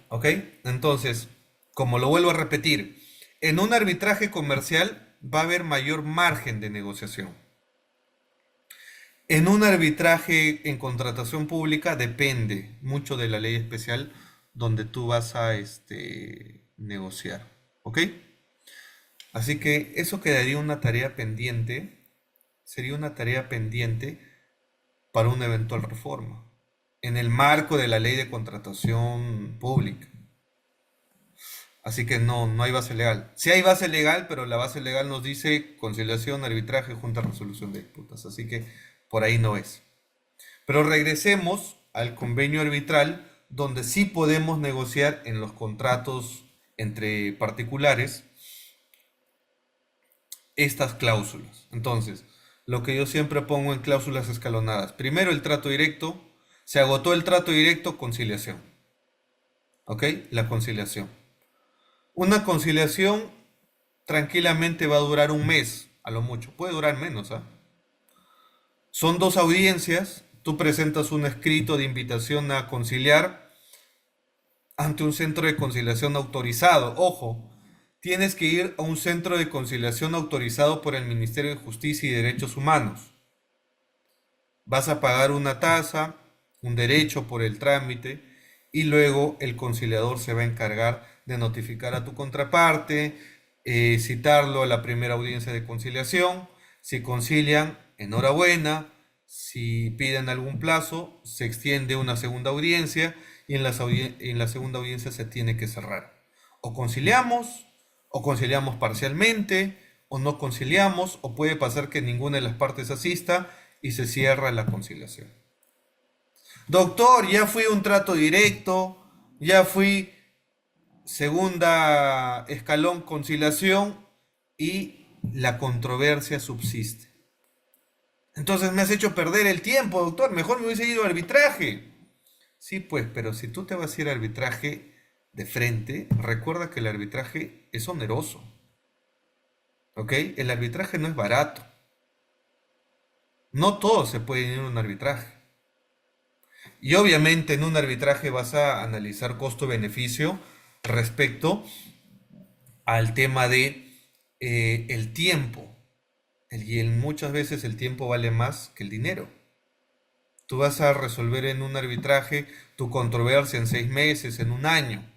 ¿Ok? Entonces, como lo vuelvo a repetir, en un arbitraje comercial va a haber mayor margen de negociación. En un arbitraje en contratación pública depende mucho de la ley especial donde tú vas a negociar. ¿Ok? Así que eso quedaría una tarea pendiente, sería una tarea pendiente para una eventual reforma, en el marco de la ley de contratación pública. Así que no hay base legal. Sí hay base legal, pero la base legal nos dice conciliación, arbitraje, junta de resolución de disputas. Así que por ahí no es. Pero regresemos al convenio arbitral, donde sí podemos negociar en los contratos entre particulares estas cláusulas. Entonces, lo que yo siempre pongo en cláusulas escalonadas. Primero el trato directo. Se agotó el trato directo, conciliación. ¿Ok? La conciliación. Una conciliación tranquilamente va a durar un mes, a lo mucho. Puede durar menos, ¿ah? Son 2 audiencias. Tú presentas un escrito de invitación a conciliar. ante un centro de conciliación autorizado. Ojo, tienes que ir a un centro de conciliación autorizado por el Ministerio de Justicia y Derechos Humanos. Vas a pagar una tasa, un derecho por el trámite, y luego el conciliador se va a encargar de notificar a tu contraparte, citarlo a la primera audiencia de conciliación. Si concilian, enhorabuena. Si piden algún plazo, se extiende una segunda audiencia y en la segunda audiencia se tiene que cerrar. O conciliamos parcialmente, o no conciliamos, o puede pasar que ninguna de las partes asista y se cierra la conciliación. Doctor, ya fui a un trato directo, ya fui segunda escalón conciliación y la controversia subsiste. Entonces me has hecho perder el tiempo, doctor. Mejor me hubiese ido a arbitraje. Sí, pues, pero si tú te vas a ir a arbitraje de frente, recuerda que el arbitraje es oneroso. ¿Ok? El arbitraje no es barato. No todo se puede ir a un arbitraje. Y obviamente en un arbitraje vas a analizar costo-beneficio respecto al tema de el tiempo. Y muchas veces el tiempo vale más que el dinero. Tú vas a resolver en un arbitraje tu controversia en 6 meses, en un año.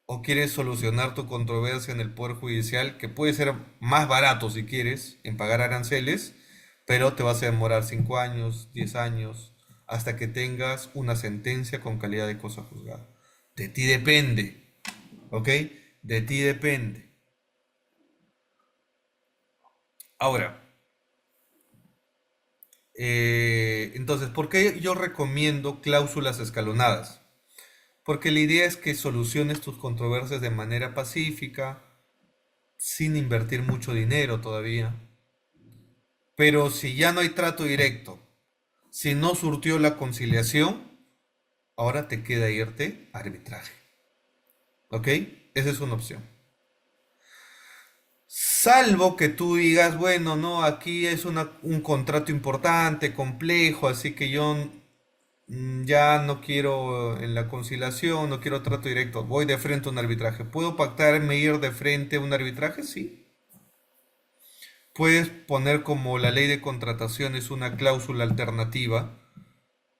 O quieres solucionar tu controversia en el Poder Judicial, que puede ser más barato si quieres, en pagar aranceles, pero te vas a demorar 5 años, 10 años, hasta que tengas una sentencia con calidad de cosa juzgada. De ti depende, ¿ok? De ti depende. Ahora, entonces, ¿por qué yo recomiendo cláusulas escalonadas? Porque la idea es que soluciones tus controversias de manera pacífica, sin invertir mucho dinero todavía. Pero si ya no hay trato directo, si no surtió la conciliación, ahora te queda irte a arbitraje. ¿Ok? Esa es una opción. Salvo que tú digas, bueno, no, aquí es un contrato importante, complejo, así que yo ya no quiero en la conciliación, no quiero trato directo, voy de frente a un arbitraje. ¿Puedo pactarme ir de frente a un arbitraje? Sí. Puedes poner como la ley de contrataciones una cláusula alternativa,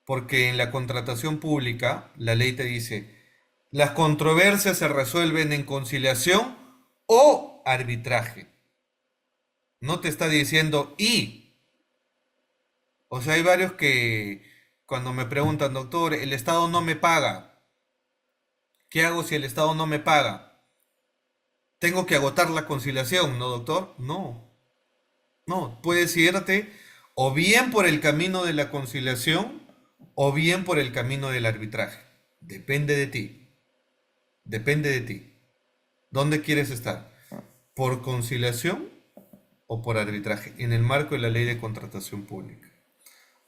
porque en la contratación pública la ley te dice, las controversias se resuelven en conciliación o arbitraje. No te está diciendo y. O sea, hay varios que cuando me preguntan, doctor, el Estado no me paga. ¿Qué hago si el Estado no me paga? ¿Tengo que agotar la conciliación, no, doctor? No, no. Puedes irte o bien por el camino de la conciliación o bien por el camino del arbitraje. Depende de ti. Depende de ti. ¿Dónde quieres estar? ¿Por conciliación o por arbitraje? En el marco de la ley de contratación pública.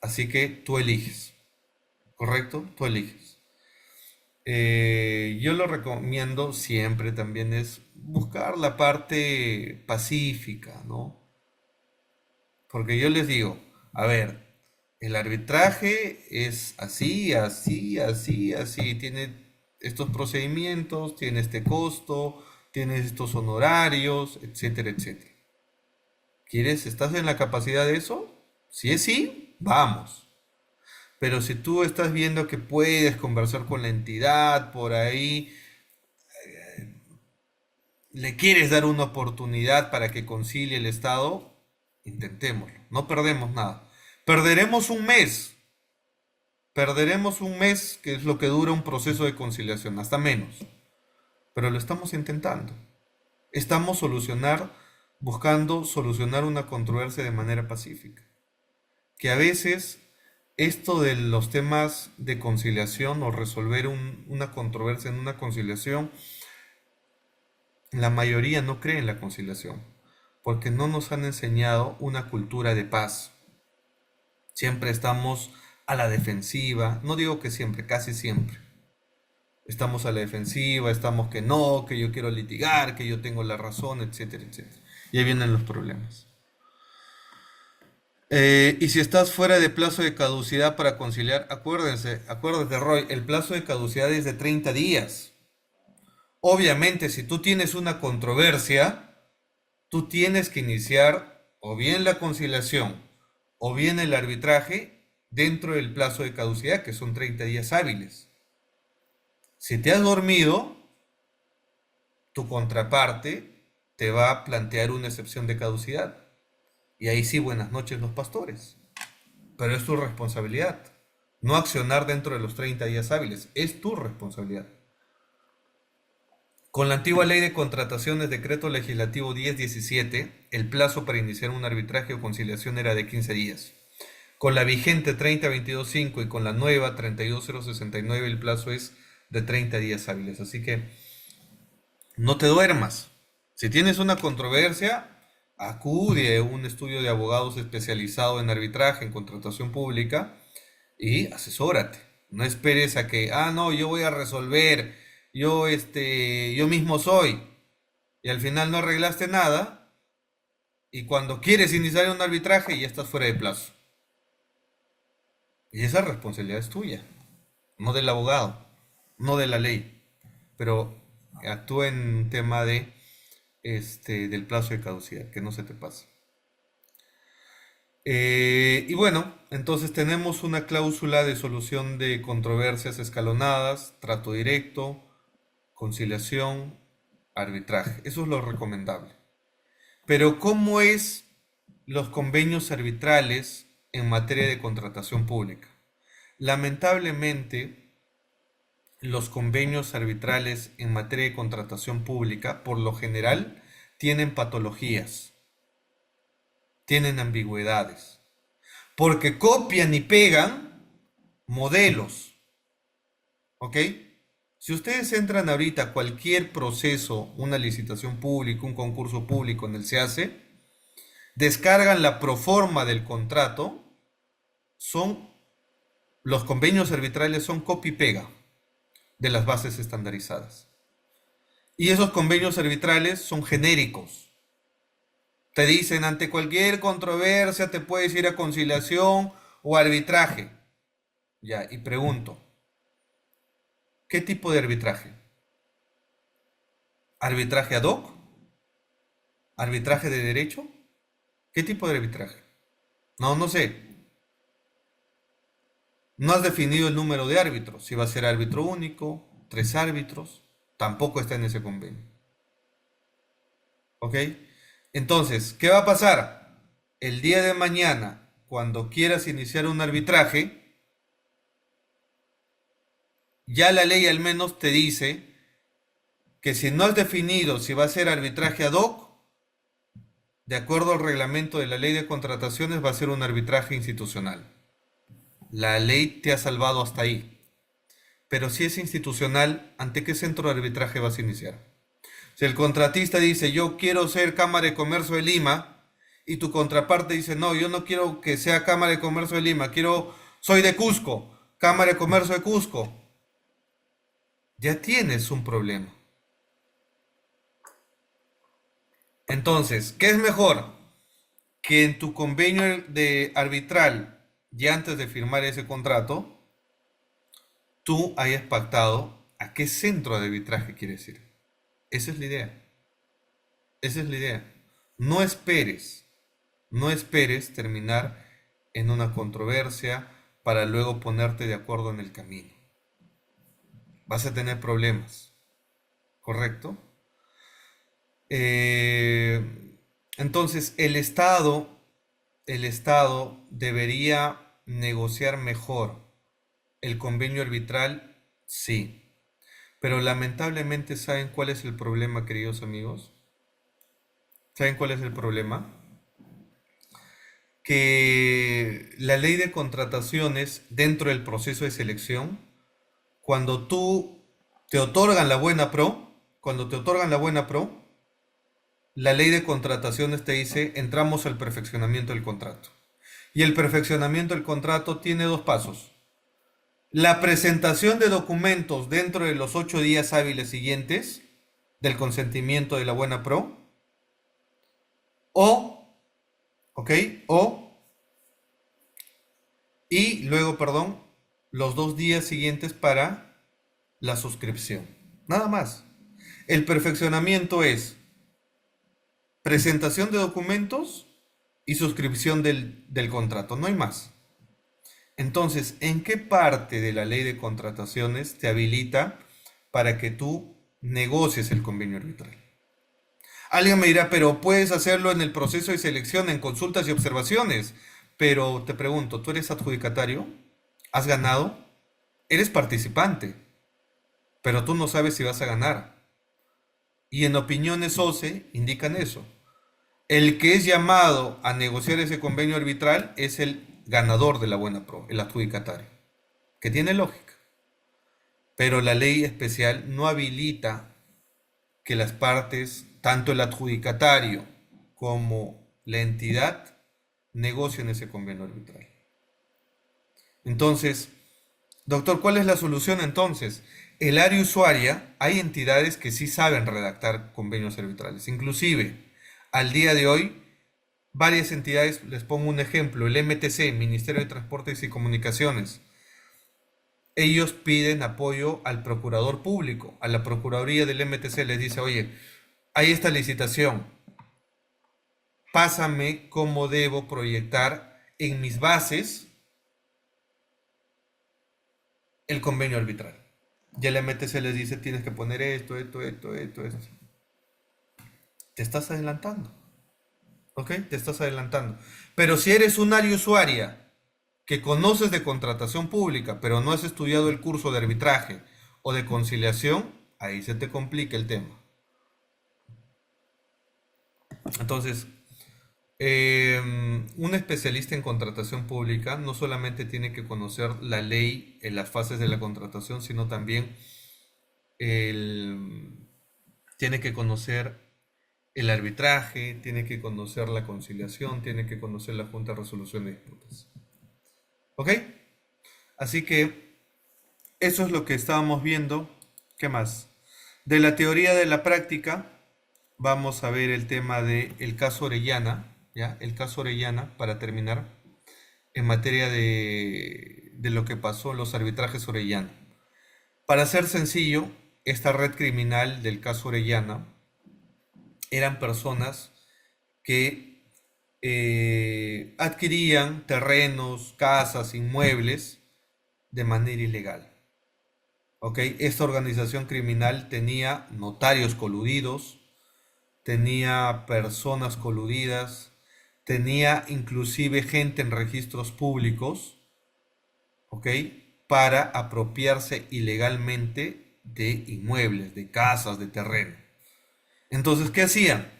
Así que tú eliges. ¿Correcto? Tú eliges. Yo lo recomiendo siempre también es buscar la parte pacífica, ¿no? Porque yo les digo, a ver, el arbitraje es así, así, así, así, tiene estos procedimientos, tiene este costo, tiene estos honorarios, etcétera, etcétera. ¿Quieres, estás en la capacidad de eso? Si es sí, vamos. Pero si tú estás viendo que puedes conversar con la entidad por ahí, le quieres dar una oportunidad para que concilie el Estado, intentémoslo. No perdemos nada. Perderemos un mes. Perderemos un mes, que es lo que dura un proceso de conciliación, hasta menos. Pero lo estamos intentando. Estamos buscando solucionar una controversia de manera pacífica. Que a veces esto de los temas de conciliación o resolver una controversia en una conciliación, la mayoría no cree en la conciliación, porque no nos han enseñado una cultura de paz. Siempre estamos a la defensiva, no digo que siempre, casi siempre. Estamos a la defensiva, estamos que no, que yo quiero litigar, que yo tengo la razón, etcétera, etcétera. Y ahí vienen los problemas. Y si estás fuera de plazo de caducidad para conciliar, acuérdate, Roy, el plazo de caducidad es de 30 días. Obviamente, si tú tienes una controversia, tú tienes que iniciar o bien la conciliación o bien el arbitraje dentro del plazo de caducidad, que son 30 días hábiles. Si te has dormido, tu contraparte te va a plantear una excepción de caducidad. Y ahí sí, buenas noches los pastores. Pero es tu responsabilidad. No accionar dentro de los 30 días hábiles. Es tu responsabilidad. Con la antigua ley de contrataciones, decreto legislativo 1017, el plazo para iniciar un arbitraje o conciliación era de 15 días. Con la vigente 3022.5 y con la nueva 32069 el plazo es de 30 días hábiles. Así que no te duermas. Si tienes una controversia, acude a un estudio de abogados especializado en arbitraje, en contratación pública y asesórate. No esperes a que, no, yo voy a resolver, yo mismo soy, y al final no arreglaste nada, y cuando quieres iniciar un arbitraje ya estás fuera de plazo. Y esa responsabilidad es tuya, no del abogado, no de la ley, pero actúa en un tema del plazo de caducidad, que no se te pase. Y bueno, entonces tenemos una cláusula de solución de controversias escalonadas, trato directo, conciliación, arbitraje. Eso es lo recomendable. Pero ¿cómo es los convenios arbitrales en materia de contratación pública? Lamentablemente, los convenios arbitrales en materia de contratación pública, por lo general, tienen patologías, tienen ambigüedades, porque copian y pegan modelos, ¿ok? Si ustedes entran ahorita a cualquier proceso, una licitación pública, un concurso público en el SEACE, descargan la proforma del contrato, los convenios arbitrales son copia y pega de las bases estandarizadas. Y esos convenios arbitrales son genéricos. Te dicen, ante cualquier controversia te puedes ir a conciliación o arbitraje. Ya, y pregunto, ¿qué tipo de arbitraje? ¿Arbitraje ad hoc? ¿Arbitraje de derecho? ¿Qué tipo de arbitraje? No sé. No has definido el número de árbitros. Si va a ser árbitro único, 3 árbitros. Tampoco está en ese convenio. ¿Ok? Entonces, ¿qué va a pasar? El día de mañana, cuando quieras iniciar un arbitraje, ya la ley al menos te dice que si no has definido si va a ser arbitraje ad hoc, de acuerdo al reglamento de la ley de contrataciones, va a ser un arbitraje institucional. La ley te ha salvado hasta ahí. Pero si es institucional, ¿ante qué centro de arbitraje vas a iniciar? Si el contratista dice, yo quiero ser Cámara de Comercio de Lima, y tu contraparte dice, no, yo no quiero que sea Cámara de Comercio de Lima, soy de Cusco, Cámara de Comercio de Cusco, ya tienes un problema. Entonces, ¿qué es mejor? Que en tu convenio de arbitral, ya antes de firmar ese contrato, tú hayas pactado a qué centro de arbitraje quieres ir. Esa es la idea. Esa es la idea. No esperes, no esperes terminar en una controversia para luego ponerte de acuerdo en el camino. Vas a tener problemas, ¿correcto? Entonces, el Estado debería negociar mejor el convenio arbitral, sí. Pero lamentablemente, ¿saben cuál es el problema, queridos amigos? ¿Saben cuál es el problema? Que la ley de contrataciones dentro del proceso de selección, cuando te otorgan la buena pro, cuando te otorgan la buena pro, la ley de contrataciones te dice, entramos al perfeccionamiento del contrato. Y el perfeccionamiento del contrato tiene 2 pasos. La presentación de documentos dentro de los 8 días hábiles siguientes del consentimiento de la buena pro, o, ¿ok? O Y luego, perdón, los 2 días siguientes para la suscripción. Nada más. El perfeccionamiento es presentación de documentos y suscripción del contrato. No hay más. Entonces, ¿en qué parte de la ley de contrataciones te habilita para que tú negocies el convenio arbitral? Alguien me dirá, pero puedes hacerlo en el proceso de selección, en consultas y observaciones. Pero te pregunto, ¿tú eres adjudicatario? ¿Has ganado? Eres participante, pero tú no sabes si vas a ganar. Y en opiniones OCE indican eso. El que es llamado a negociar ese convenio arbitral es el ganador de la buena pro, el adjudicatario, que tiene lógica. Pero la ley especial no habilita que las partes, tanto el adjudicatario como la entidad, negocien ese convenio arbitral. Entonces, doctor, ¿cuál es la solución entonces? El área usuaria, hay entidades que sí saben redactar convenios arbitrales. Inclusive, al día de hoy, varias entidades, les pongo un ejemplo, el MTC, Ministerio de Transportes y Comunicaciones, ellos piden apoyo al procurador público, a la Procuraduría del MTC, les dice, oye, hay esta licitación, pásame cómo debo proyectar en mis bases el convenio arbitral. Y el MTC les dice, tienes que poner esto. Te estás adelantando, ¿ok? Te estás adelantando. Pero si eres un área usuaria que conoces de contratación pública, pero no has estudiado el curso de arbitraje o de conciliación, ahí se te complica el tema. Entonces, un especialista en contratación pública no solamente tiene que conocer la ley en las fases de la contratación, sino también el, tiene que conocer el arbitraje, tiene que conocer la conciliación, tiene que conocer la Junta de Resolución de Disputas. ¿Ok? Así que eso es lo que estábamos viendo. ¿Qué más? De la teoría de la práctica, vamos a ver el tema del caso Orellana, ¿ya? El caso Orellana, para terminar, en materia de lo que pasó en los arbitrajes Orellana. Para ser sencillo, esta red criminal del caso Orellana eran personas que adquirían terrenos, casas, inmuebles de manera ilegal. ¿Ok? Esta organización criminal tenía notarios coludidos, tenía personas coludidas, tenía inclusive gente en registros públicos, ¿ok? Para apropiarse ilegalmente de inmuebles, de casas, de terreno. Entonces, ¿qué hacían?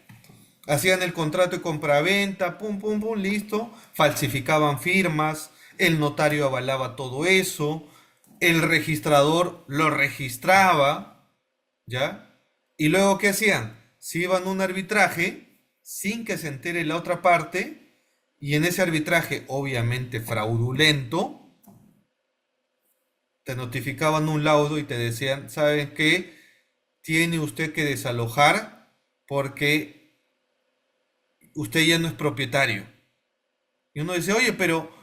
Hacían el contrato de compraventa, pum, pum, pum, listo. Falsificaban firmas, el notario avalaba todo eso, el registrador lo registraba, ¿ya? Y luego, ¿qué hacían? Se iban a un arbitraje sin que se entere la otra parte, y en ese arbitraje, obviamente fraudulento, te notificaban un laudo y te decían, ¿saben qué? Tiene usted que desalojar porque usted ya no es propietario. Y uno dice, oye, pero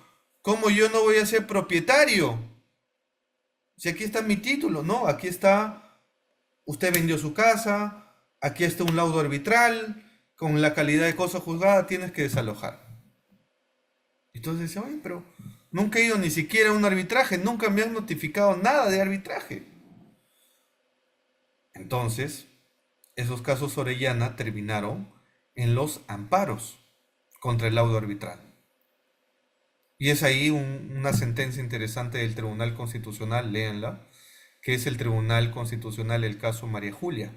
¿cómo yo no voy a ser propietario? Si aquí está mi título, ¿no? Aquí está, usted vendió su casa, aquí está un laudo arbitral, con la calidad de cosa juzgada tienes que desalojar. Entonces dice, oye, pero nunca he ido ni siquiera a un arbitraje, nunca me han notificado nada de arbitraje. Entonces, esos casos Orellana terminaron en los amparos contra el laudo arbitral. Y es ahí una sentencia interesante del Tribunal Constitucional, léanla, que es el Tribunal Constitucional, el caso María Julia,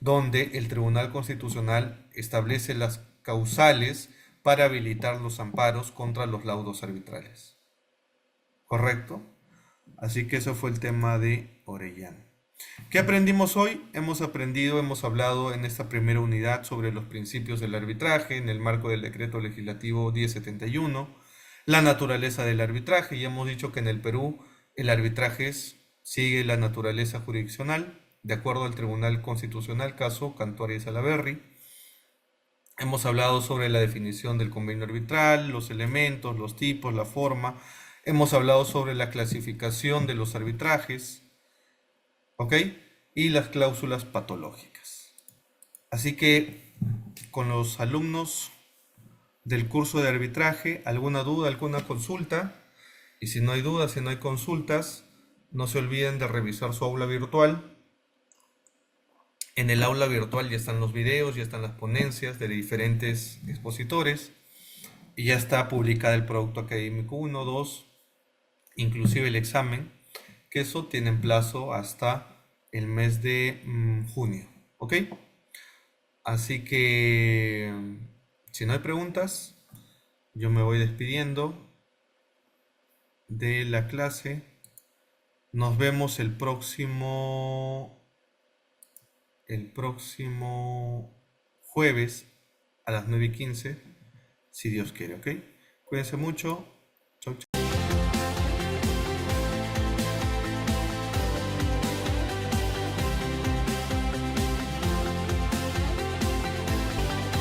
donde el Tribunal Constitucional establece las causales para habilitar los amparos contra los laudos arbitrales. ¿Correcto? Así que eso fue el tema de Orellana. ¿Qué aprendimos hoy? Hemos hablado en esta primera unidad sobre los principios del arbitraje en el marco del decreto legislativo 1071, la naturaleza del arbitraje, y hemos dicho que en el Perú el arbitraje sigue la naturaleza jurisdiccional, de acuerdo al Tribunal Constitucional, caso Cantuaria y Salaverry. Hemos hablado sobre la definición del convenio arbitral, los elementos, los tipos, la forma, Hemos hablado sobre la clasificación de los arbitrajes, ¿ok? Y las cláusulas patológicas. Así que con los alumnos del curso de arbitraje, alguna duda, alguna consulta, y si no hay dudas, si no hay consultas, no se olviden de revisar su aula virtual. En el aula virtual ya están los videos, ya están las ponencias de diferentes expositores y ya está publicada el producto académico 1, 2, inclusive el examen, que eso tiene plazo hasta el mes de junio, ¿ok? Así que si no hay preguntas, yo me voy despidiendo de la clase. Nos vemos el próximo jueves a las 9:15, si Dios quiere, ¿ok? Cuídense mucho.